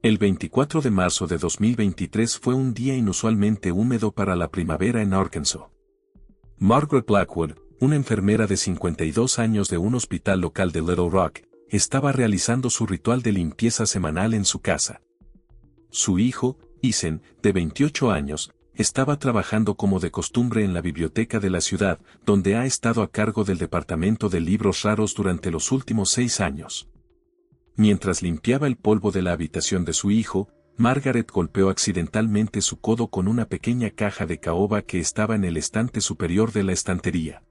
El 24 de marzo de 2023 fue un día inusualmente húmedo para la primavera en Arkansas. Margaret Blackwood, una enfermera de 52 años de un hospital local de Little Rock, estaba realizando su ritual de limpieza semanal en su casa. Su hijo, Ethan, de 28 años, estaba trabajando como de costumbre en la biblioteca de la ciudad, donde ha estado a cargo del departamento de libros raros durante los últimos 6 años. Mientras limpiaba el polvo de la habitación de su hijo, Margaret golpeó accidentalmente su codo con una pequeña caja de caoba que estaba en el estante superior de la estantería.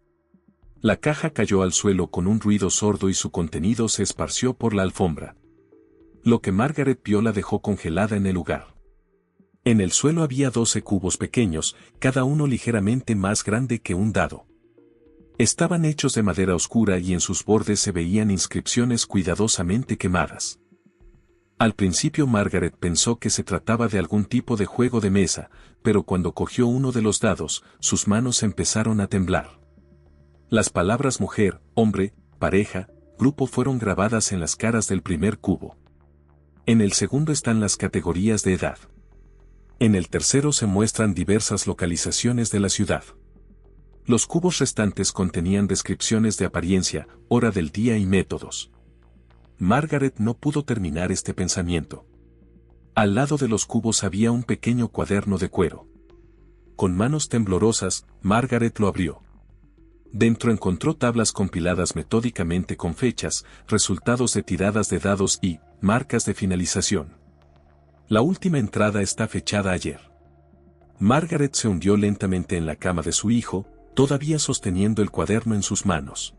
La caja cayó al suelo con un ruido sordo y su contenido se esparció por la alfombra. Lo que Margaret vio la dejó congelada en el lugar. En el suelo había 12 cubos pequeños, cada uno ligeramente más grande que un dado. Estaban hechos de madera oscura y en sus bordes se veían inscripciones cuidadosamente quemadas. Al principio Margaret pensó que se trataba de algún tipo de juego de mesa, pero cuando cogió uno de los dados, sus manos empezaron a temblar. Las palabras mujer, hombre, pareja, grupo fueron grabadas en las caras del primer cubo. En el segundo están las categorías de edad. En el tercero se muestran diversas localizaciones de la ciudad. Los cubos restantes contenían descripciones de apariencia, hora del día y métodos. Margaret no pudo terminar este pensamiento. Al lado de los cubos había un pequeño cuaderno de cuero. Con manos temblorosas, Margaret lo abrió. Dentro encontró tablas compiladas metódicamente con fechas, resultados de tiradas de dados y marcas de finalización. La última entrada está fechada ayer. Margaret se hundió lentamente en la cama de su hijo, todavía sosteniendo el cuaderno en sus manos.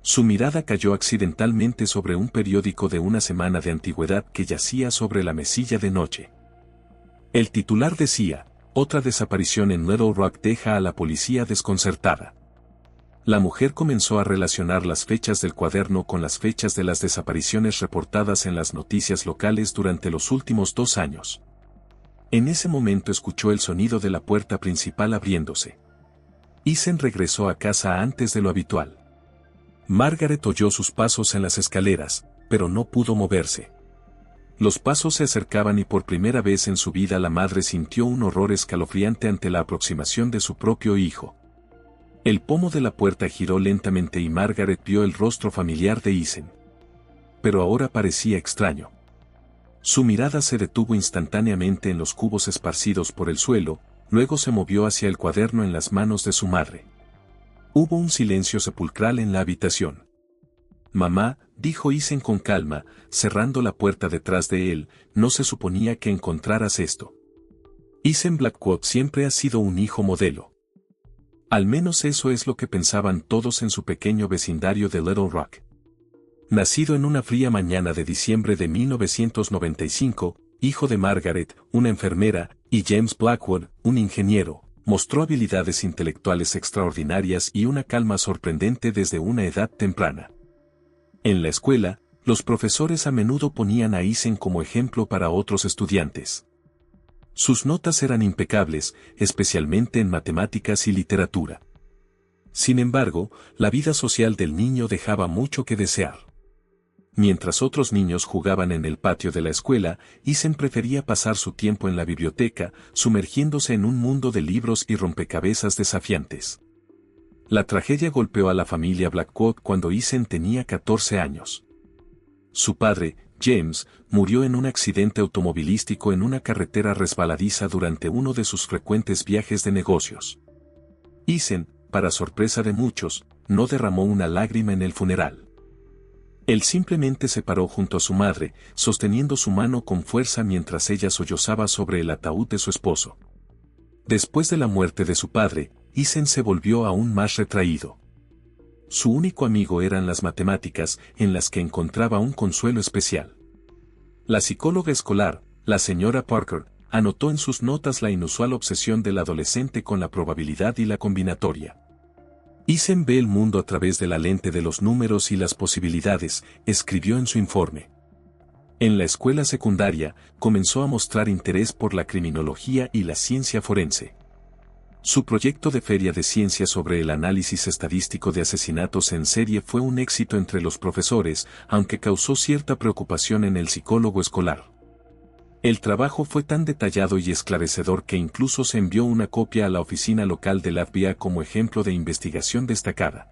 Su mirada cayó accidentalmente sobre un periódico de una semana de antigüedad que yacía sobre la mesilla de noche. El titular decía, otra desaparición en Little Rock deja a la policía desconcertada. La mujer comenzó a relacionar las fechas del cuaderno con las fechas de las desapariciones reportadas en las noticias locales durante los últimos 2 años. En ese momento escuchó el sonido de la puerta principal abriéndose. Ethan regresó a casa antes de lo habitual. Margaret oyó sus pasos en las escaleras, pero no pudo moverse. Los pasos se acercaban y por primera vez en su vida la madre sintió un horror escalofriante ante la aproximación de su propio hijo. El pomo de la puerta giró lentamente y Margaret vio el rostro familiar de Ethan. Pero ahora parecía extraño. Su mirada se detuvo instantáneamente en los cubos esparcidos por el suelo, luego se movió hacia el cuaderno en las manos de su madre. Hubo un silencio sepulcral en la habitación. Mamá, dijo Ethan con calma, cerrando la puerta detrás de él, no se suponía que encontraras esto. Ethan Blackwood siempre ha sido un hijo modelo. Al menos eso es lo que pensaban todos en su pequeño vecindario de Little Rock. Nacido en una fría mañana de diciembre de 1995, hijo de Margaret, una enfermera, y James Blackwood, un ingeniero, mostró habilidades intelectuales extraordinarias y una calma sorprendente desde una edad temprana. En la escuela, los profesores a menudo ponían a Ethan como ejemplo para otros estudiantes. Sus notas eran impecables, especialmente en matemáticas y literatura. Sin embargo, la vida social del niño dejaba mucho que desear. Mientras otros niños jugaban en el patio de la escuela, Ethan prefería pasar su tiempo en la biblioteca, sumergiéndose en un mundo de libros y rompecabezas desafiantes. La tragedia golpeó a la familia Blackwood cuando Ethan tenía 14 años. Su padre, James, murió en un accidente automovilístico en una carretera resbaladiza durante uno de sus frecuentes viajes de negocios. Ethan, para sorpresa de muchos, no derramó una lágrima en el funeral. Él simplemente se paró junto a su madre, sosteniendo su mano con fuerza mientras ella sollozaba sobre el ataúd de su esposo. Después de la muerte de su padre, Ethan se volvió aún más retraído. Su único amigo eran las matemáticas, en las que encontraba un consuelo especial. La psicóloga escolar, la señora Parker, anotó en sus notas la inusual obsesión del adolescente con la probabilidad y la combinatoria. Ethan ve el mundo a través de la lente de los números y las posibilidades, escribió en su informe. En la escuela secundaria, comenzó a mostrar interés por la criminología y la ciencia forense. Su proyecto de feria de ciencia sobre el análisis estadístico de asesinatos en serie fue un éxito entre los profesores, aunque causó cierta preocupación en el psicólogo escolar. El trabajo fue tan detallado y esclarecedor que incluso se envió una copia a la oficina local del FBI como ejemplo de investigación destacada.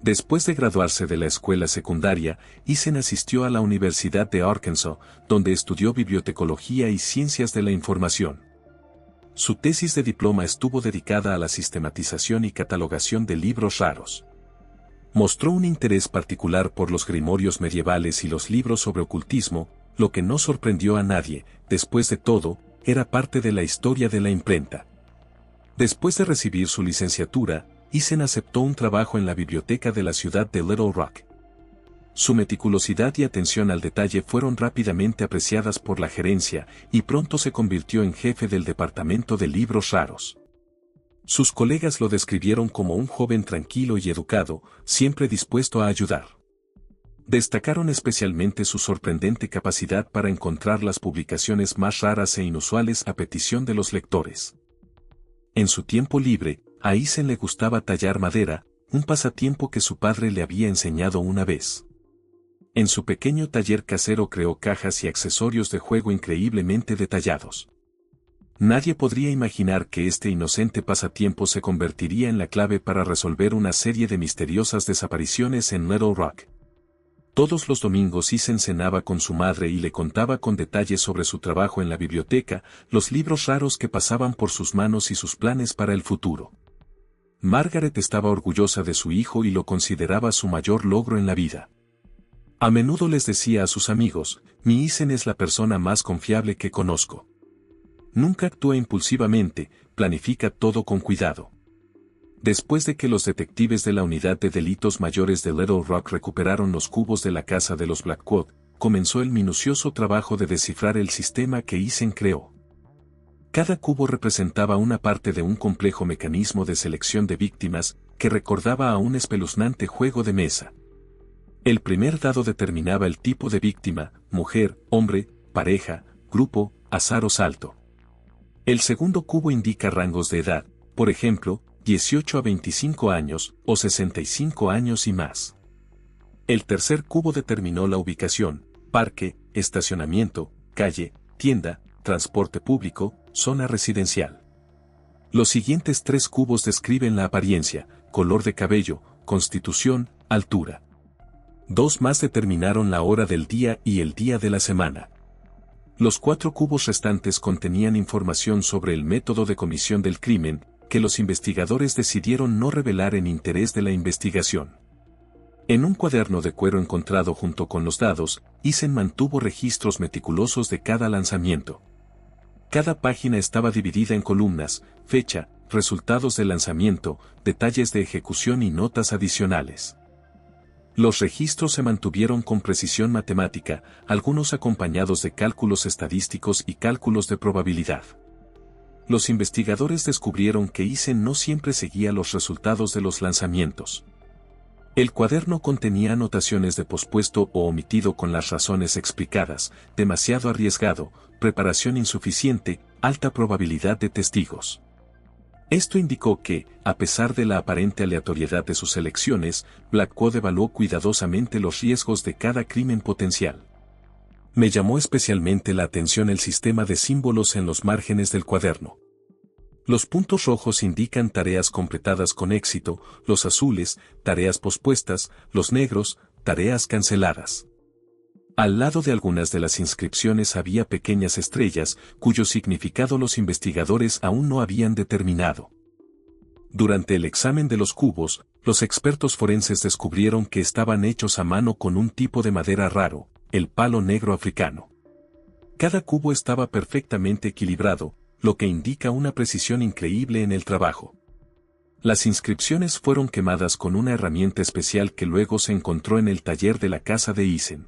Después de graduarse de la escuela secundaria, Eisen asistió a la Universidad de Arkansas, donde estudió bibliotecología y ciencias de la información. Su tesis de diploma estuvo dedicada a la sistematización y catalogación de libros raros. Mostró un interés particular por los grimorios medievales y los libros sobre ocultismo, lo que no sorprendió a nadie, después de todo, era parte de la historia de la imprenta. Después de recibir su licenciatura, Eisen aceptó un trabajo en la biblioteca de la ciudad de Little Rock. Su meticulosidad y atención al detalle fueron rápidamente apreciadas por la gerencia, y pronto se convirtió en jefe del departamento de libros raros. Sus colegas lo describieron como un joven tranquilo y educado, siempre dispuesto a ayudar. Destacaron especialmente su sorprendente capacidad para encontrar las publicaciones más raras e inusuales a petición de los lectores. En su tiempo libre, a Eisen le gustaba tallar madera, un pasatiempo que su padre le había enseñado una vez. En su pequeño taller casero creó cajas y accesorios de juego increíblemente detallados. Nadie podría imaginar que este inocente pasatiempo se convertiría en la clave para resolver una serie de misteriosas desapariciones en Little Rock. Todos los domingos Eisen cenaba con su madre y le contaba con detalles sobre su trabajo en la biblioteca, los libros raros que pasaban por sus manos y sus planes para el futuro. Margaret estaba orgullosa de su hijo y lo consideraba su mayor logro en la vida. A menudo les decía a sus amigos, mi Eisen es la persona más confiable que conozco. Nunca actúa impulsivamente, planifica todo con cuidado. Después de que los detectives de la Unidad de Delitos Mayores de Little Rock recuperaron los cubos de la casa de los Blackwood, comenzó el minucioso trabajo de descifrar el sistema que Eisen creó. Cada cubo representaba una parte de un complejo mecanismo de selección de víctimas que recordaba a un espeluznante juego de mesa. El primer dado determinaba el tipo de víctima, mujer, hombre, pareja, grupo, azar o salto. El segundo cubo indica rangos de edad, por ejemplo, 18 a 25 años, o 65 años y más. El tercer cubo determinó la ubicación, parque, estacionamiento, calle, tienda, transporte público, zona residencial. Los siguientes tres cubos describen la apariencia, color de cabello, constitución, altura. Dos más determinaron la hora del día y el día de la semana. Los cuatro cubos restantes contenían información sobre el método de comisión del crimen, que los investigadores decidieron no revelar en interés de la investigación. En un cuaderno de cuero encontrado junto con los dados, Eisen mantuvo registros meticulosos de cada lanzamiento. Cada página estaba dividida en columnas, fecha, resultados del lanzamiento, detalles de ejecución y notas adicionales. Los registros se mantuvieron con precisión matemática, algunos acompañados de cálculos estadísticos y cálculos de probabilidad. Los investigadores descubrieron que Eisen no siempre seguía los resultados de los lanzamientos. El cuaderno contenía anotaciones de pospuesto o omitido con las razones explicadas, demasiado arriesgado, preparación insuficiente, alta probabilidad de testigos. Esto indicó que, a pesar de la aparente aleatoriedad de sus elecciones, Blackwood evaluó cuidadosamente los riesgos de cada crimen potencial. Me llamó especialmente la atención el sistema de símbolos en los márgenes del cuaderno. Los puntos rojos indican tareas completadas con éxito, los azules, tareas pospuestas, los negros, tareas canceladas. Al lado de algunas de las inscripciones había pequeñas estrellas, cuyo significado los investigadores aún no habían determinado. Durante el examen de los cubos, los expertos forenses descubrieron que estaban hechos a mano con un tipo de madera raro, el palo negro africano. Cada cubo estaba perfectamente equilibrado, lo que indica una precisión increíble en el trabajo. Las inscripciones fueron quemadas con una herramienta especial que luego se encontró en el taller de la casa de Eisen.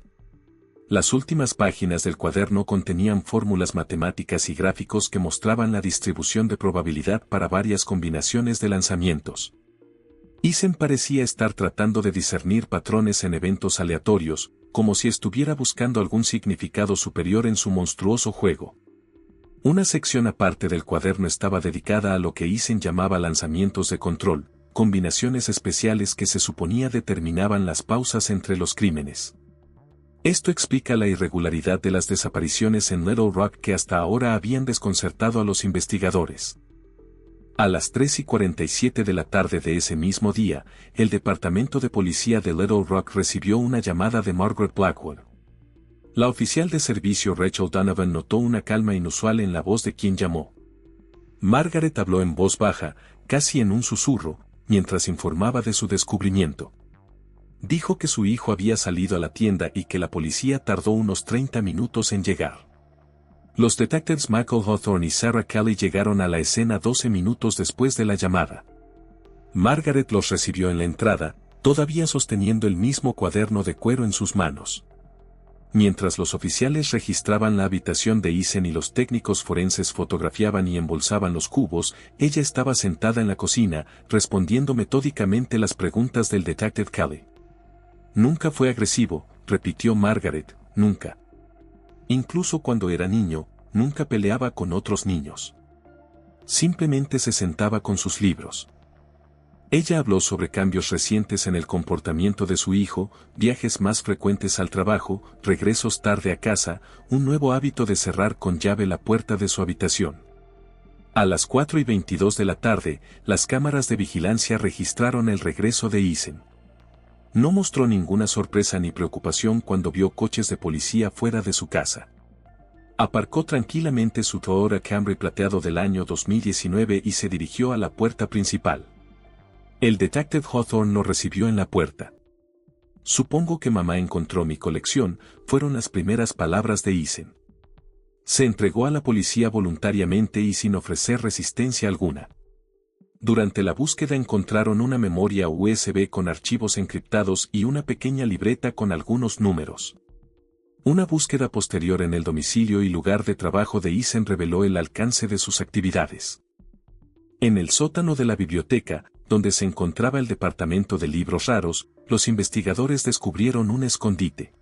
Las últimas páginas del cuaderno contenían fórmulas matemáticas y gráficos que mostraban la distribución de probabilidad para varias combinaciones de lanzamientos. Eisen parecía estar tratando de discernir patrones en eventos aleatorios, como si estuviera buscando algún significado superior en su monstruoso juego. Una sección aparte del cuaderno estaba dedicada a lo que Eisen llamaba lanzamientos de control, combinaciones especiales que se suponía determinaban las pausas entre los crímenes. Esto explica la irregularidad de las desapariciones en Little Rock que hasta ahora habían desconcertado a los investigadores. A las 3:47 de la tarde de ese mismo día, el Departamento de Policía de Little Rock recibió una llamada de Margaret Blackwood. La oficial de servicio Rachel Donovan notó una calma inusual en la voz de quien llamó. Margaret habló en voz baja, casi en un susurro, mientras informaba de su descubrimiento. Dijo que su hijo había salido a la tienda y que la policía tardó unos 30 minutos en llegar. Los detectives Michael Hawthorne y Sarah Kelly llegaron a la escena 12 minutos después de la llamada. Margaret los recibió en la entrada, todavía sosteniendo el mismo cuaderno de cuero en sus manos. Mientras los oficiales registraban la habitación de Eason y los técnicos forenses fotografiaban y embolsaban los cubos, ella estaba sentada en la cocina, respondiendo metódicamente las preguntas del detective Kelly. Nunca fue agresivo, repitió Margaret, nunca. Incluso cuando era niño, nunca peleaba con otros niños. Simplemente se sentaba con sus libros. Ella habló sobre cambios recientes en el comportamiento de su hijo, viajes más frecuentes al trabajo, regresos tarde a casa, un nuevo hábito de cerrar con llave la puerta de su habitación. A las 4:22 de la tarde, las cámaras de vigilancia registraron el regreso de Eason. No mostró ninguna sorpresa ni preocupación cuando vio coches de policía fuera de su casa. Aparcó tranquilamente su Toyota Camry plateado del año 2019 y se dirigió a la puerta principal. El detective Hawthorne lo recibió en la puerta. Supongo que mamá encontró mi colección, fueron las primeras palabras de Eason. Se entregó a la policía voluntariamente y sin ofrecer resistencia alguna. Durante la búsqueda encontraron una memoria USB con archivos encriptados y una pequeña libreta con algunos números. Una búsqueda posterior en el domicilio y lugar de trabajo de Eason reveló el alcance de sus actividades. En el sótano de la biblioteca, donde se encontraba el departamento de libros raros, los investigadores descubrieron un escondite.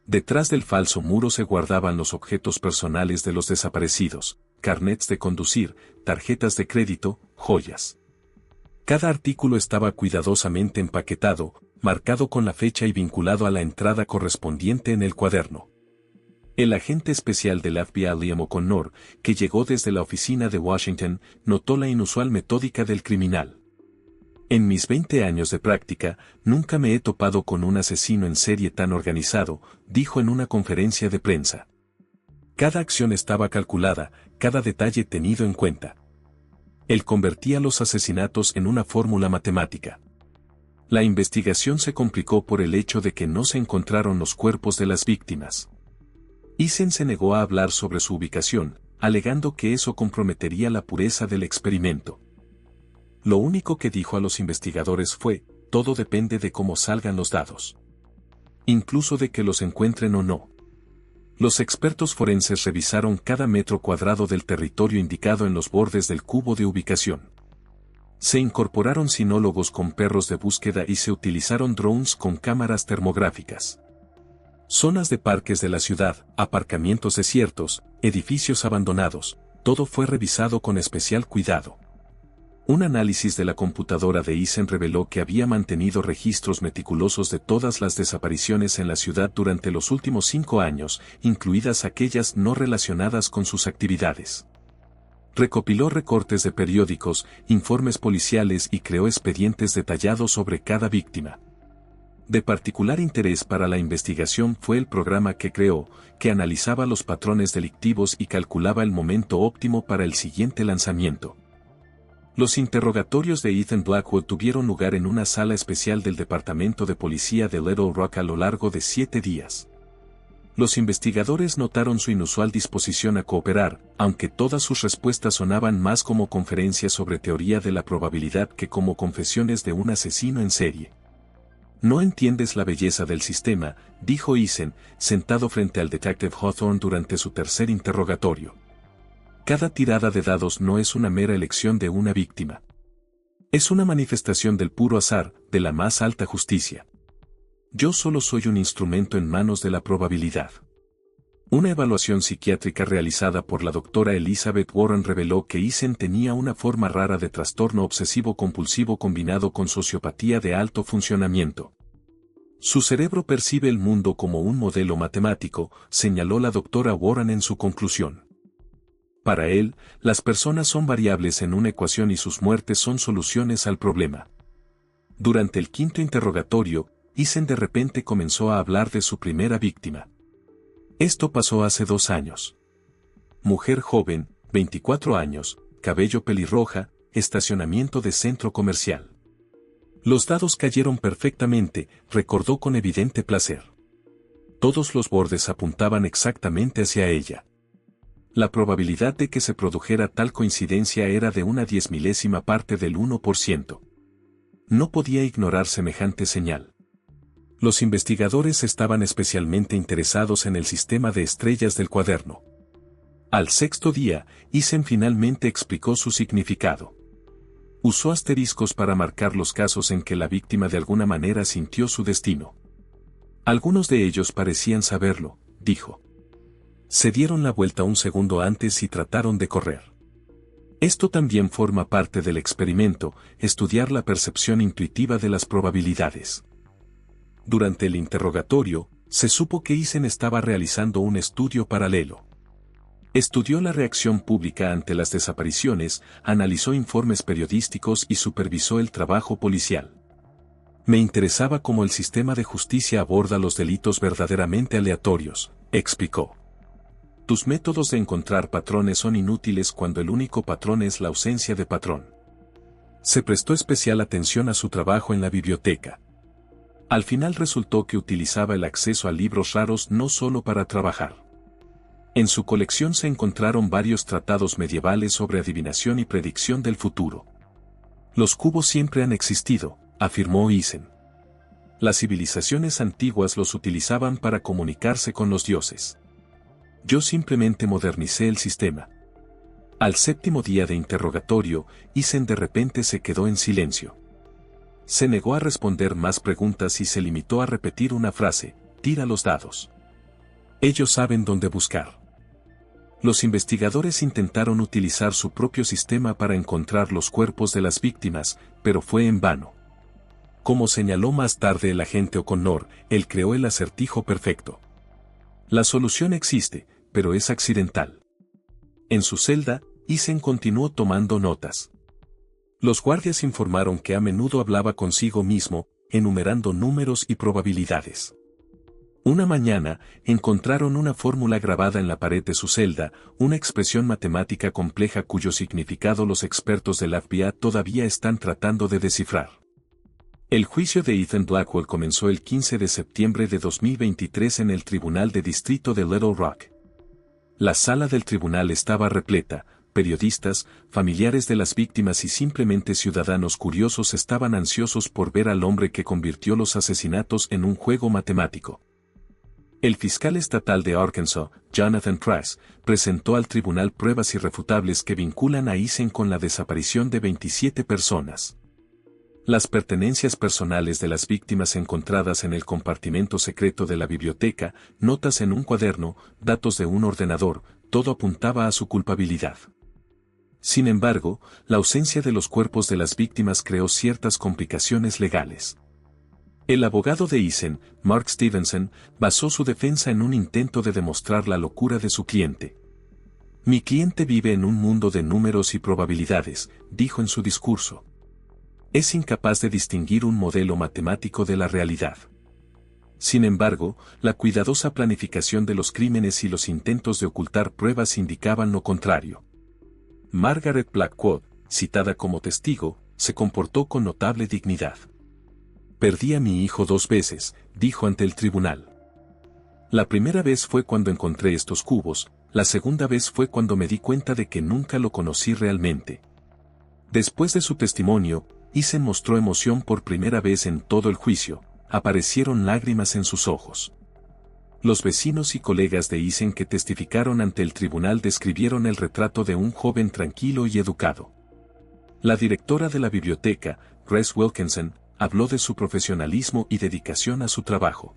Detrás del falso muro se guardaban los objetos personales de los desaparecidos, carnets de conducir, tarjetas de crédito, joyas. Cada artículo estaba cuidadosamente empaquetado, marcado con la fecha y vinculado a la entrada correspondiente en el cuaderno. El agente especial del FBI Liam O'Connor, que llegó desde la oficina de Washington, notó la inusual metódica del criminal. En mis 20 años de práctica, nunca me he topado con un asesino en serie tan organizado, dijo en una conferencia de prensa. Cada acción estaba calculada, cada detalle tenido en cuenta. Él convertía los asesinatos en una fórmula matemática. La investigación se complicó por el hecho de que no se encontraron los cuerpos de las víctimas. Eason se negó a hablar sobre su ubicación, alegando que eso comprometería la pureza del experimento. Lo único que dijo a los investigadores fue, todo depende de cómo salgan los dados. Incluso de que los encuentren o no. Los expertos forenses revisaron cada metro cuadrado del territorio indicado en los bordes del cubo de ubicación. Se incorporaron sinólogos con perros de búsqueda y se utilizaron drones con cámaras termográficas. Zonas de parques de la ciudad, aparcamientos desiertos, edificios abandonados, todo fue revisado con especial cuidado. Un análisis de la computadora de Eason reveló que había mantenido registros meticulosos de todas las desapariciones en la ciudad durante los últimos 5 años, incluidas aquellas no relacionadas con sus actividades. Recopiló recortes de periódicos, informes policiales y creó expedientes detallados sobre cada víctima. De particular interés para la investigación fue el programa que creó, que analizaba los patrones delictivos y calculaba el momento óptimo para el siguiente lanzamiento. Los interrogatorios de Ethan Blackwood tuvieron lugar en una sala especial del Departamento de Policía de Little Rock a lo largo de 7 días. Los investigadores notaron su inusual disposición a cooperar, aunque todas sus respuestas sonaban más como conferencias sobre teoría de la probabilidad que como confesiones de un asesino en serie. No entiendes la belleza del sistema, dijo Eason, sentado frente al detective Hawthorne durante su tercer interrogatorio. Cada tirada de dados no es una mera elección de una víctima. Es una manifestación del puro azar, de la más alta justicia. Yo solo soy un instrumento en manos de la probabilidad. Una evaluación psiquiátrica realizada por la doctora Elizabeth Warren reveló que Eason tenía una forma rara de trastorno obsesivo-compulsivo combinado con sociopatía de alto funcionamiento. Su cerebro percibe el mundo como un modelo matemático, señaló la doctora Warren en su conclusión. Para él, las personas son variables en una ecuación y sus muertes son soluciones al problema. Durante el quinto interrogatorio, Eason de repente comenzó a hablar de su primera víctima. Esto pasó hace 2 años. Mujer joven, 24 años, cabello pelirroja, estacionamiento de centro comercial. Los dados cayeron perfectamente, recordó con evidente placer. Todos los bordes apuntaban exactamente hacia ella. La probabilidad de que se produjera tal coincidencia era de una 10.000ª parte del 1%. No podía ignorar semejante señal. Los investigadores estaban especialmente interesados en el sistema de estrellas del cuaderno. Al 6º día, Eason finalmente explicó su significado. Usó asteriscos para marcar los casos en que la víctima de alguna manera sintió su destino. Algunos de ellos parecían saberlo, dijo. Se dieron la vuelta un segundo antes y trataron de correr. Esto también forma parte del experimento, estudiar la percepción intuitiva de las probabilidades. Durante el interrogatorio, se supo que Eason estaba realizando un estudio paralelo. Estudió la reacción pública ante las desapariciones, analizó informes periodísticos y supervisó el trabajo policial. Me interesaba cómo el sistema de justicia aborda los delitos verdaderamente aleatorios, explicó. Tus métodos de encontrar patrones son inútiles cuando el único patrón es la ausencia de patrón. Se prestó especial atención a su trabajo en la biblioteca. Al final resultó que utilizaba el acceso a libros raros no solo para trabajar. En su colección se encontraron varios tratados medievales sobre adivinación y predicción del futuro. Los cubos siempre han existido, afirmó Eason. Las civilizaciones antiguas los utilizaban para comunicarse con los dioses. Yo simplemente modernicé el sistema. Al 7º día de interrogatorio, Eason de repente se quedó en silencio. Se negó a responder más preguntas y se limitó a repetir una frase: tira los dados. Ellos saben dónde buscar. Los investigadores intentaron utilizar su propio sistema para encontrar los cuerpos de las víctimas, pero fue en vano. Como señaló más tarde el agente O'Connor, él creó el acertijo perfecto. La solución existe, pero es accidental. En su celda, Eason continuó tomando notas. Los guardias informaron que a menudo hablaba consigo mismo, enumerando números y probabilidades. Una mañana, encontraron una fórmula grabada en la pared de su celda, una expresión matemática compleja cuyo significado los expertos del FBI todavía están tratando de descifrar. El juicio de Ethan Blackwell comenzó el 15 de septiembre de 2023 en el Tribunal de Distrito de Little Rock. La sala del tribunal estaba repleta. Periodistas, familiares de las víctimas y simplemente ciudadanos curiosos estaban ansiosos por ver al hombre que convirtió los asesinatos en un juego matemático. El fiscal estatal de Arkansas, Jonathan Trask, presentó al tribunal pruebas irrefutables que vinculan a Eason con la desaparición de 27 personas. Las pertenencias personales de las víctimas encontradas en el compartimento secreto de la biblioteca, notas en un cuaderno, datos de un ordenador, todo apuntaba a su culpabilidad. Sin embargo, la ausencia de los cuerpos de las víctimas creó ciertas complicaciones legales. El abogado de Eason, Mark Stevenson, basó su defensa en un intento de demostrar la locura de su cliente. Mi cliente vive en un mundo de números y probabilidades, dijo en su discurso. Es incapaz de distinguir un modelo matemático de la realidad. Sin embargo, la cuidadosa planificación de los crímenes y los intentos de ocultar pruebas indicaban lo contrario. Margaret Blackwood, citada como testigo, se comportó con notable dignidad. Perdí a mi hijo 2 veces, dijo ante el tribunal. La primera vez fue cuando encontré estos cubos, la segunda vez fue cuando me di cuenta de que nunca lo conocí realmente. Después de su testimonio, Eason mostró emoción por primera vez en todo el juicio, aparecieron lágrimas en sus ojos. Los vecinos y colegas de Eason que testificaron ante el tribunal describieron el retrato de un joven tranquilo y educado. La directora de la biblioteca, Grace Wilkinson, habló de su profesionalismo y dedicación a su trabajo.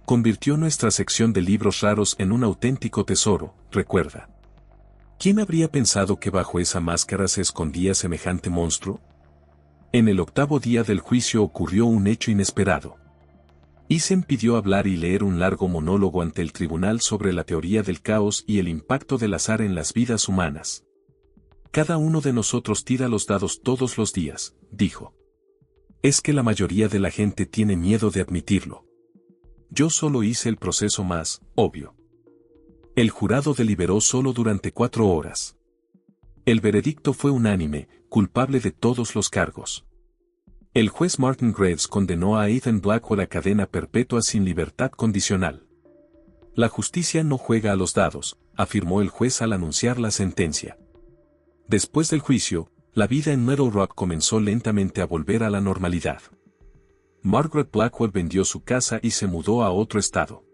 Convirtió nuestra sección de libros raros en un auténtico tesoro, recuerda. ¿Quién habría pensado que bajo esa máscara se escondía semejante monstruo? En el 8º día del juicio ocurrió un hecho inesperado. Eisen pidió hablar y leer un largo monólogo ante el tribunal sobre la teoría del caos y el impacto del azar en las vidas humanas. Cada uno de nosotros tira los dados todos los días, dijo. Es que la mayoría de la gente tiene miedo de admitirlo. Yo solo hice el proceso más obvio. El jurado deliberó solo durante 4 horas. El veredicto fue unánime, culpable de todos los cargos. El juez Martin Graves condenó a Ethan Blackwood a cadena perpetua sin libertad condicional. La justicia no juega a los dados, afirmó el juez al anunciar la sentencia. Después del juicio, la vida en Little Rock comenzó lentamente a volver a la normalidad. Margaret Blackwood vendió su casa y se mudó a otro estado.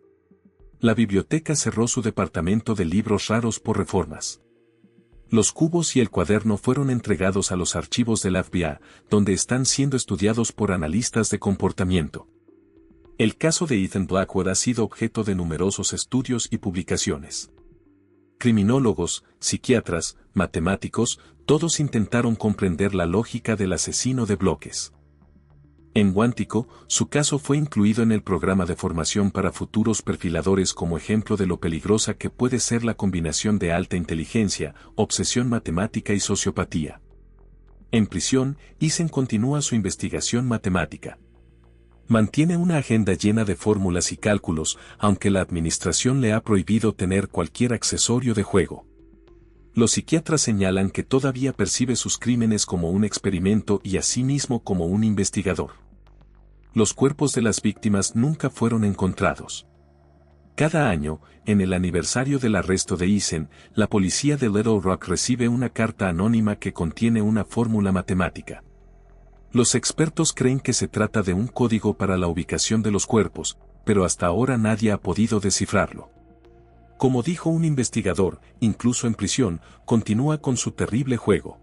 La biblioteca cerró su departamento de libros raros por reformas. Los cubos y el cuaderno fueron entregados a los archivos del FBI, donde están siendo estudiados por analistas de comportamiento. El caso de Ethan Blackwood ha sido objeto de numerosos estudios y publicaciones. Criminólogos, psiquiatras, matemáticos, todos intentaron comprender la lógica del asesino de bloques. En Quantico, su caso fue incluido en el programa de formación para futuros perfiladores como ejemplo de lo peligrosa que puede ser la combinación de alta inteligencia, obsesión matemática y sociopatía. En prisión, Eisen continúa su investigación matemática. Mantiene una agenda llena de fórmulas y cálculos, aunque la administración le ha prohibido tener cualquier accesorio de juego. Los psiquiatras señalan que todavía percibe sus crímenes como un experimento y a sí mismo como un investigador. Los cuerpos de las víctimas nunca fueron encontrados. Cada año, en el aniversario del arresto de Eisen, la policía de Little Rock recibe una carta anónima que contiene una fórmula matemática. Los expertos creen que se trata de un código para la ubicación de los cuerpos, pero hasta ahora nadie ha podido descifrarlo. Como dijo un investigador, incluso en prisión, continúa con su terrible juego.